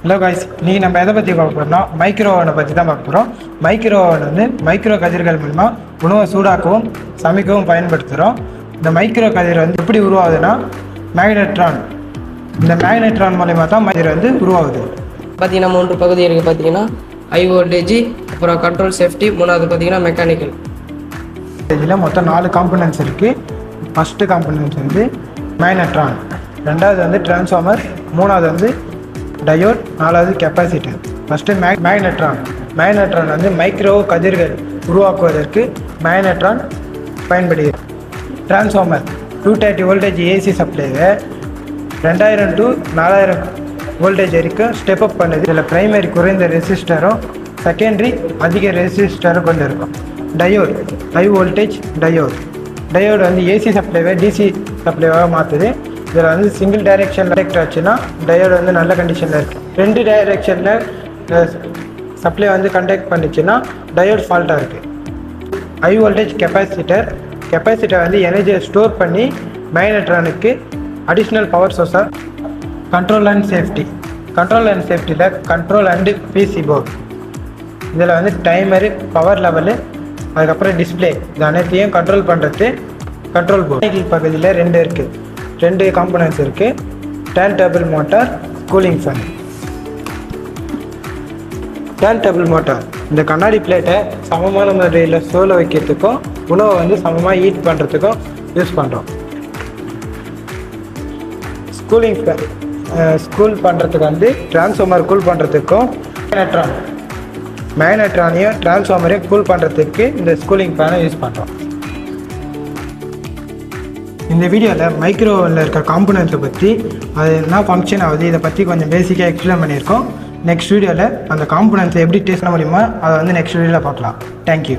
Hello guys, இன்றைக்கி நம்ம எதை பற்றி பார்க்க போகிறோம்னா மைக்ரோ ஓவனை பற்றி தான் பார்க்க போகிறோம். மைக்ரோ ஓவன் வந்து மைக்ரோ கதிர்கள் மூலமாக உணவை சூடாக்கவும் சமைக்கவும் பயன்படுத்துகிறோம். இந்த மைக்ரோ கதிர் வந்து எப்படி உருவாகுதுன்னா மேக்னெட்ரான். இந்த மேக்னெட்ரான் மூலமாக தான் கதிர் வந்து உருவாகுது. பார்த்தீங்கன்னா 3 பகுதி இருக்குது. பார்த்தீங்கன்னா ஹை வோல்டேஜ், அப்புறம் கண்ட்ரோல் சேஃப்டி, மூணாவது பார்த்தீங்கன்னா மெக்கானிக்கல். இதில் மொத்தம் 4 காம்பனன்ட்ஸ் இருக்குது. ஃபஸ்ட்டு காம்பனன்ட்ஸ் வந்து மேக்னெட்ரான், ரெண்டாவது வந்து டிரான்ஸ்ஃபார்மர், மூணாவது வந்து டயோட், நாலாவது கெப்பாசிட்டர். ஃபஸ்ட்டு மேக்னெட்ரான் வந்து மைக்ரோ கதிர்கள் உருவாக்குவதற்கு மேக்னெட்ரான் பயன்படுகிறது. டிரான்ஸ்ஃபார்மர் 230 வோல்டேஜ் ஏசி சப்ளைவை 2000 to 4000 வோல்டேஜ் வரைக்கும் ஸ்டெப் அப் பண்ணுது. இதில் ப்ரைமரி குறைந்த ரெசிஸ்டரும் செகண்டரி அதிக ரெசிஸ்டரும் கொண்டு இருக்கும். டயோட் ஹை வோல்டேஜ் டயோடு வந்து ஏசி சப்ளைவை டிசி சப்ளைவாக மாற்றுது. இதில் வந்து சிங்கிள் டைரெக்ஷன் கனெக்ட் ஆச்சுன்னா டயோடு வந்து நல்ல கண்டிஷனில் இருக்குது. 2 டைரெக்ஷனில் சப்ளை வந்து கண்டக்ட் பண்ணிச்சுன்னா டயோடு ஃபால்ட்டாக இருக்குது. ஹை வோல்டேஜ் கெப்பாசிட்டர் வந்து எனர்ஜியை ஸ்டோர் பண்ணி மேக்னெட்ரானுக்கு அடிஷ்னல் பவர் சோர்ஸாக. கண்ட்ரோல் அண்ட் சேஃப்டியில் கண்ட்ரோல் அண்டு பிசி போர்டு. இதில் வந்து டைமரு, பவர் லெவலு, அதுக்கப்புறம் டிஸ்பிளே, இது அனைத்தையும் கண்ட்ரோல் பண்ணுறது கண்ட்ரோல் போர்டு. பகுதியில் 2 இருக்குது, 2 காம்பனன்ட்ஸ் இருக்குது. Turn table motor, cooling fan. Turn table motor இந்த கண்ணாடி பிளேட்டை சமமான முறையில் சோலை வைக்கிறதுக்கும் உணவை வந்து சமமாக ஹீட் பண்ணுறதுக்கும் யூஸ் பண்ணுறோம். கூலிங் ஃபேன் கூல் பண்ணுறதுக்கு வந்து டிரான்ஸ்ஃபார்மர் கூல் பண்ணுறதுக்கும் மேக்னெட்ரானையும் டிரான்ஸ்ஃபார்மரையும் கூல் பண்ணுறதுக்கு இந்த கூலிங் ஃபேனை யூஸ் பண்ணுறோம். இந்த வீடியோவில் மைக்ரோ ஓவனில் இருக்கிற காம்பனண்ட்ஸை பற்றி, அது என்ன ஃபங்க்ஷன் ஆகுது, இதை பற்றி கொஞ்சம் பேசிக்காக எக்ஸ்பிளைன் பண்ணியிருக்கோம். நெக்ஸ்ட் வீடியோவில் அந்த காம்பனண்ட்ஸை எப்படி டேஸ்ட் பண்ண முடியுமோ அதை வந்து நெக்ஸ்ட் வீடியோவில் பார்க்கலாம். தேங்க்யூ.